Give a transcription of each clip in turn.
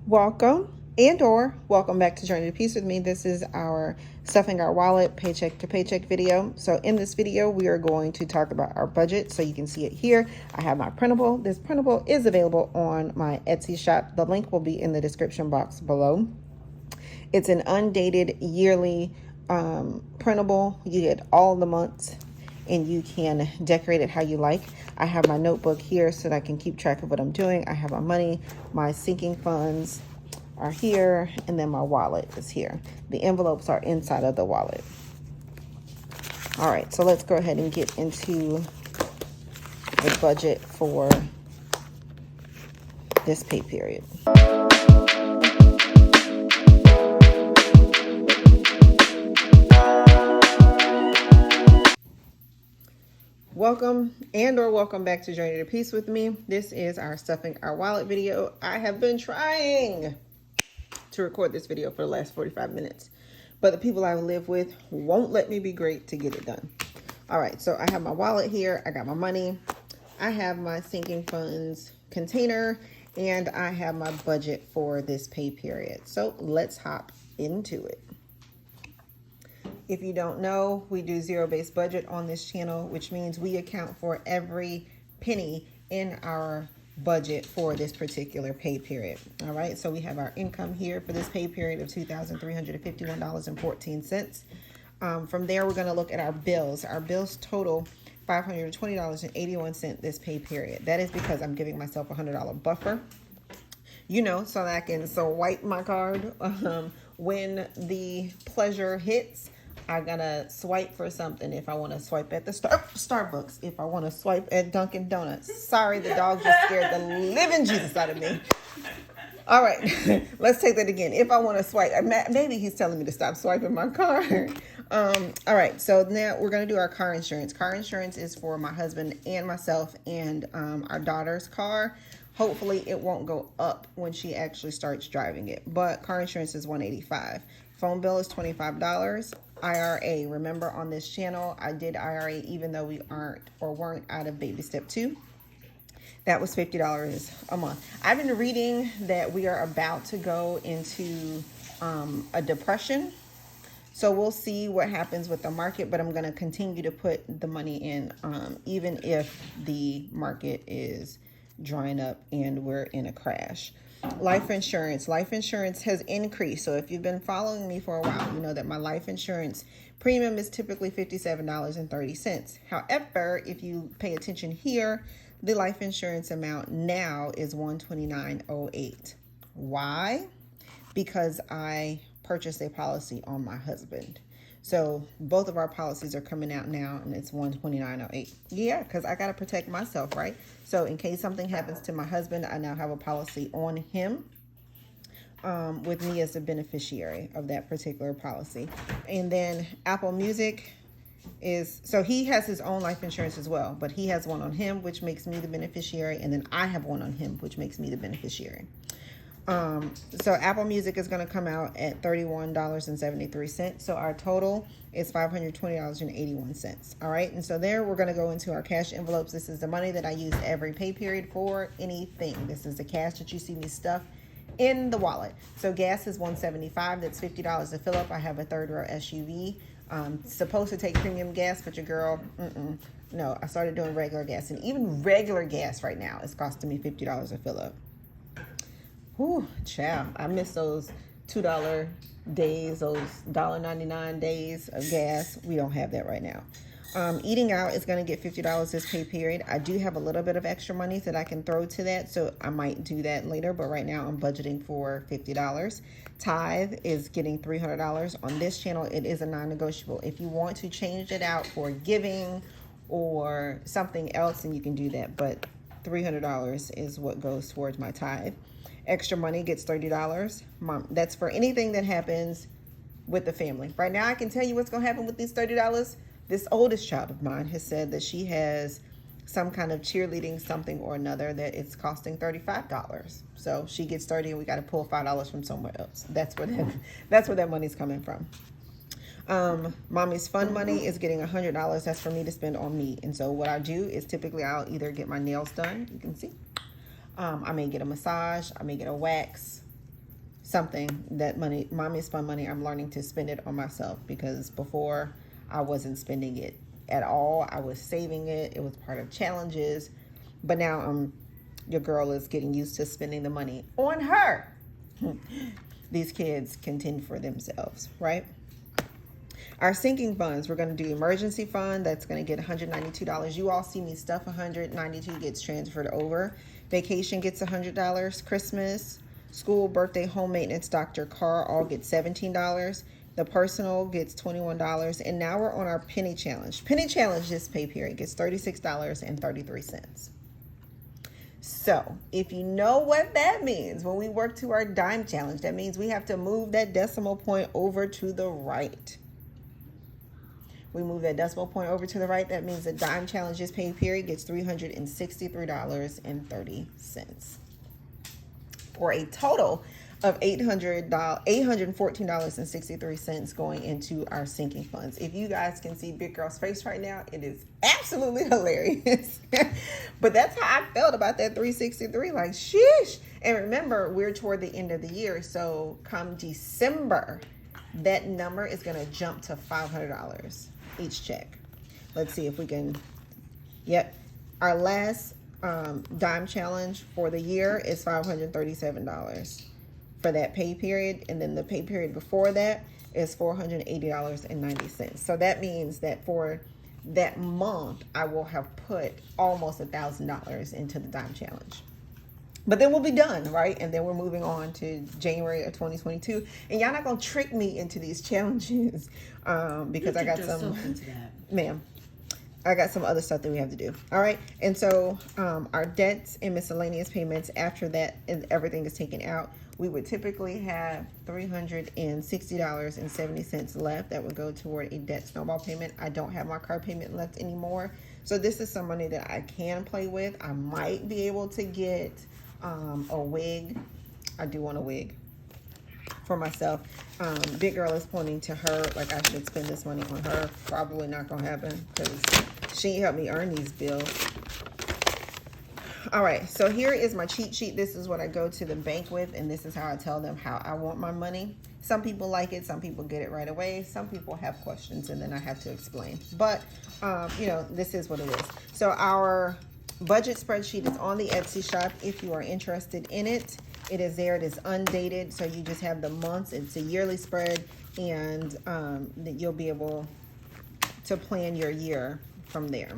Welcome or welcome back to Journey to Peace with me. This is our stuffing our wallet paycheck to paycheck video. So in this video, we are going to talk about our budget. So you can see it here. I have my printable. This printable is available on my Etsy shop. The link will be in the description box below. It's an undated yearly printable. You get all the months and you can decorate it how you like. I have my notebook here so that I can keep track of what I'm doing. I have my money, my sinking funds are here, and then my wallet is here. The envelopes are inside of the wallet. All right, so let's go ahead and get into the budget for this pay period. Welcome or welcome back to Journey to Peace with me. This is our stuffing our wallet video. I have been trying to record this video for the last 45 minutes, but the people I live with won't let me be great to get it done. All right, so I have my wallet here. I got my money. I have my sinking funds container, and I have my budget for this pay period. So let's hop into it. If you don't know, we do zero-based budget on this channel, which means we account for every penny in our budget for this particular pay period. All right, so we have our income here for this pay period of $2,351.14. From there, we're going to look at our bills. Our bills total $520.81 this pay period. That is because I'm giving myself a $100 buffer, so that I can swipe my card when the pleasure hits. I gotta swipe for something. If I want to swipe at the Starbucks, if I want to swipe at Dunkin' Donuts. Sorry, the dog just scared the living Jesus out of me. All right, let's take that again. If I want to swipe, maybe he's telling me to stop swiping my card. All right, so now we're gonna do our car insurance. Car insurance is for my husband and myself and our daughter's car. Hopefully it won't go up when she actually starts driving it, but car insurance is $185. Phone bill is $25. IRA, remember on this channel, I did IRA even though we weren't out of baby step 2. That was $50 a month. I've been reading that we are about to go into a depression. So we'll see what happens with the market, but I'm going to continue to put the money in even if the market is drying up and we're in a crash. Life insurance. Life insurance has increased. So if you've been following me for a while, you know that my life insurance premium is typically $57.30. However, if you pay attention here, the life insurance amount now is $129.08. Why? Because I purchased a policy on my husband. So both of our policies are coming out now, and it's $129.08. Yeah, because I got to protect myself, right? So in case something happens to my husband, I now have a policy on him with me as the beneficiary of that particular policy. And then Apple Music so he has his own life insurance as well, but he has one on him, which makes me the beneficiary, and then I have one on him, which makes me the beneficiary. So Apple Music is going to come out at $31.73. So our total is $520.81. All right. And so there we're going to go into our cash envelopes. This is the money that I use every pay period for anything. This is the cash that you see me stuff in the wallet. So gas is $1.75. That's $50 to fill up. I have a third row SUV. Supposed to take premium gas, but your girl, no, I started doing regular gas, and even regular gas right now is costing me $50 to fill up. Whew, child, I miss those $2 days, those $1.99 days of gas. We don't have that right now. Eating out is going to get $50 this pay period. I do have a little bit of extra money that I can throw to that, so I might do that later, but right now I'm budgeting for $50. Tithe is getting $300. On this channel, it is a non-negotiable. If you want to change it out for giving or something else, then you can do that, but $300 is what goes towards my tithe. Extra money gets $30. That's for anything that happens with the family. Right now, I can tell you what's going to happen with these $30. This oldest child of mine has said that she has some kind of cheerleading something or another that it's costing $35. So she gets 30 and we got to pull $5 from somewhere else. That's where that money's coming from. Mommy's fun money is getting $100. That's for me to spend on me. And so what I do is typically I'll either get my nails done. You can see. I may get a massage. I may get a wax. something that money, mommy's fun money, I'm learning to spend it on myself, because before I wasn't spending it at all. I was saving it. It was part of challenges. But now your girl is getting used to spending the money on her. These kids can tend for themselves, right? Our sinking funds, we're going to do emergency fund. That's going to get $192. You all see me stuff $192 gets transferred over. Vacation gets $100. Christmas, school, birthday, home maintenance, doctor, car all get $17. The personal gets $21. And now we're on our penny challenge. Penny challenge this pay period gets $36.33. So if you know what that means, when we work to our dime challenge, that means we have to move that decimal point over to the right. We move that decimal point over to the right. That means the dime challenge this pay period gets $363.30. For a total of $814.63 going into our sinking funds. If you guys can see Big Girl's face right now, it is absolutely hilarious. But that's how I felt about that 363. Like, sheesh. And remember, we're toward the end of the year. So come December, that number is going to jump to $500 each check. Let's see if we can. Yep. Our last dime challenge for the year is $537 for that pay period, and then the pay period before that is $480.90. So that means that for that month I will have put almost $1,000 into the dime challenge. But then we'll be done, right? And then we're moving on to January of 2022. And y'all not gonna trick me into these challenges because I got some, ma'am, I got some other stuff that we have to do. All right. And so our debts and miscellaneous payments, after that and everything is taken out, we would typically have $360.70 left that would go toward a debt snowball payment. I don't have my car payment left anymore. So this is some money that I can play with. I might be able to get a wig. I do want a wig for myself. Big Girl is pointing to her like I should spend this money on her. Probably not gonna happen because she helped me earn these bills. All right, so here is my cheat sheet. This is what I go to the bank with, and this is how I tell them how I want my money. Some people like it, some people get it right away, some people have questions, and then I have to explain. But, you know, this is what it is. So our budget spreadsheet is on the Etsy shop if you are interested in it. It is there. It is undated, so you just have the months. It's a yearly spread, and you'll be able to plan your year from there.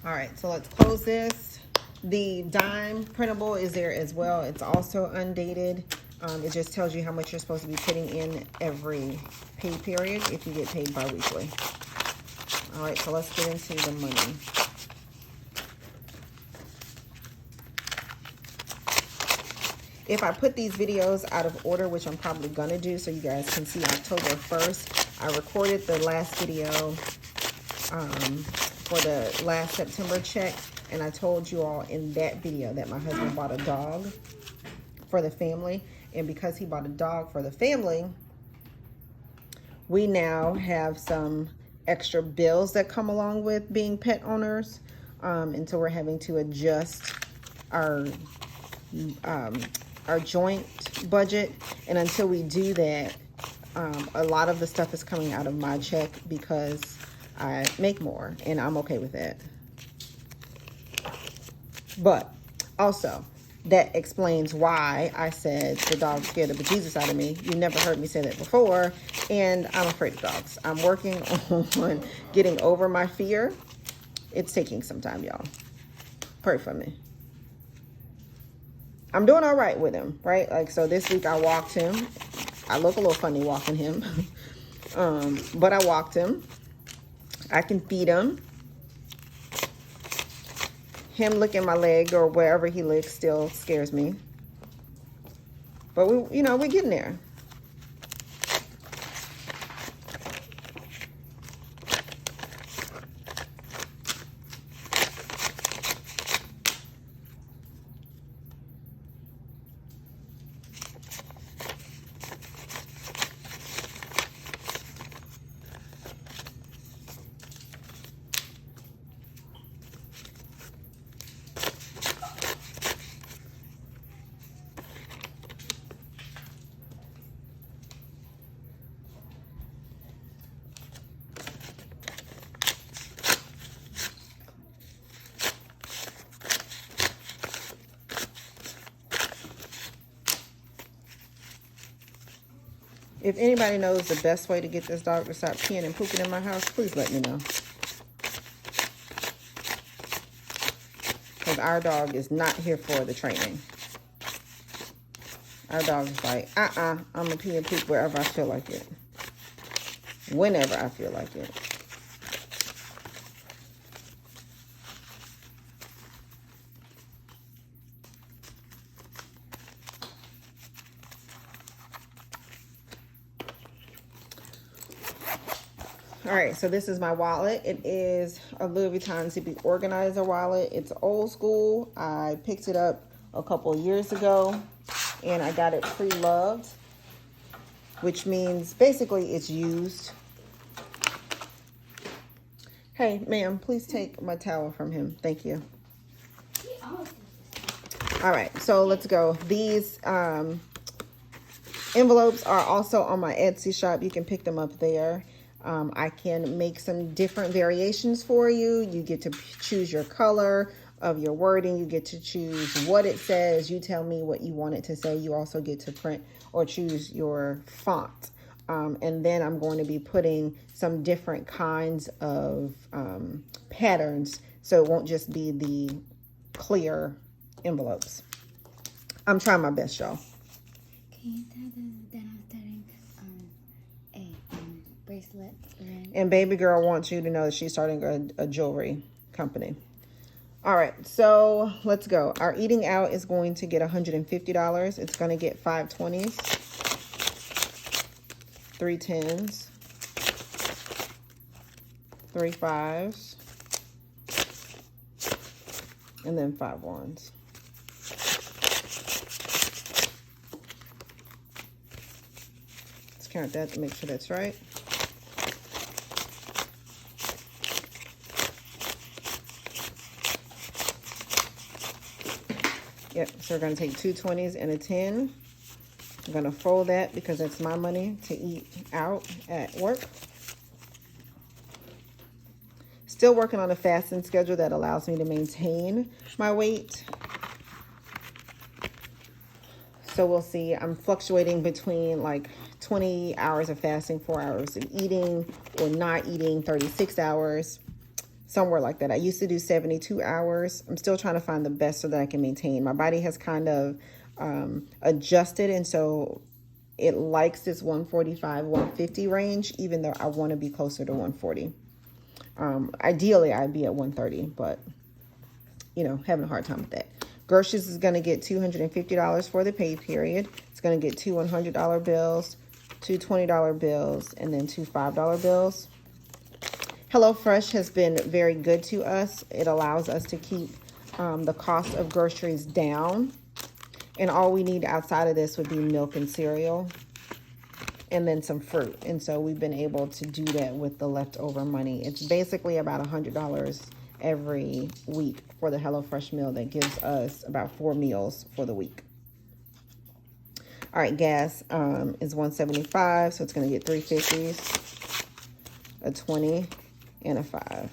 All right, so let's close this. The dime printable is there as well. It's also undated. It just tells you how much you're supposed to be putting in every pay period if you get paid bi-weekly. All right, so let's get into the money. If I put these videos out of order, which I'm probably gonna do so you guys can see October 1st, I recorded the last video for the last September check, and I told you all in that video that my husband bought a dog for the family, and because he bought a dog for the family, we now have some extra bills that come along with being pet owners, and so we're having to adjust our joint budget, and until we do that, a lot of the stuff is coming out of my check because I make more, and I'm okay with that. But also, that explains why I said the dog scared the bejesus out of me. You never heard me say that before, and I'm afraid of dogs. I'm working on getting over my fear. It's taking some time, y'all. Pray for me. I'm doing all right with him, right? Like, so this week I walked him. I look a little funny walking him, but I walked him. I can feed him. Him licking my leg or wherever he licks still scares me. But we're getting there. If anybody knows the best way to get this dog to stop peeing and pooping in my house, please let me know. Because our dog is not here for the training. Our dog is like, I'm going to pee and poop wherever I feel like it. Whenever I feel like it. All right, so this is my wallet. It is a Louis Vuitton Zippy Organizer wallet. It's old school. I picked it up a couple of years ago, and I got it pre-loved, which means basically it's used. Hey, ma'am, please take my towel from him. Thank you. All right, so let's go. These envelopes are also on my Etsy shop. You can pick them up there. I can make some different variations for you. You get to choose your color of your wording. You get to choose what it says. You tell me what you want it to say. You also get to print or choose your font. And then I'm going to be putting some different kinds of patterns, so it won't just be the clear envelopes. I'm trying my best, y'all. Can you tell that I'm starting a bracelet ring? And baby girl wants you to know that she's starting a jewelry company. All right, so let's go. Our eating out is going to get $150. It's going to get 5 20s, 3 10s, 3 5s, and then 5 1s. Let's count that to make sure that's right. Yep, so we're going to take 2 20s and a 10. I'm going to fold that because that's my money to eat out at work. Still working on a fasting schedule that allows me to maintain my weight. So we'll see. I'm fluctuating between like 20 hours of fasting, 4 hours of eating, or not eating, 36 hours. Somewhere like that. I used to do 72 hours. I'm still trying to find the best so that I can maintain. My body has kind of adjusted, and so it likes this 145, 150 range, even though I want to be closer to 140. Ideally, I'd be at 130, but, you know, having a hard time with that. Groceries is going to get $250 for the pay period. It's going to get 2 $100 bills, 2 $20 bills, and then 2 $5 bills. HelloFresh has been very good to us. It allows us to keep the cost of groceries down. And all we need outside of this would be milk and cereal and then some fruit. And so we've been able to do that with the leftover money. It's basically about $100 every week for the HelloFresh meal. That gives us about 4 meals for the week. All right, gas is $1.75, so it's going to get 3 50s, a 20, and a 5.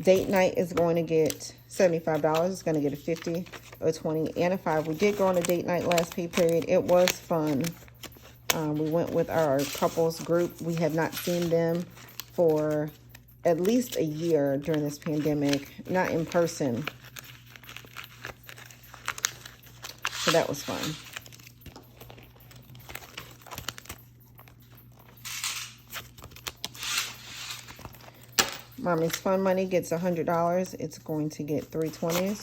Date night is going to get $75. It's going to get a 50, a 20, and a 5. We did go on a date night last pay period. It was fun. We went with our couples group. We had not seen them for at least a year during this pandemic, not in person. So that was fun. Mommy's Fun Money gets $100. It's going to get 3 20s,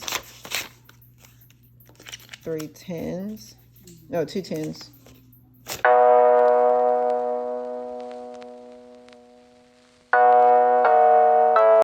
3 10s, no, 2 10s,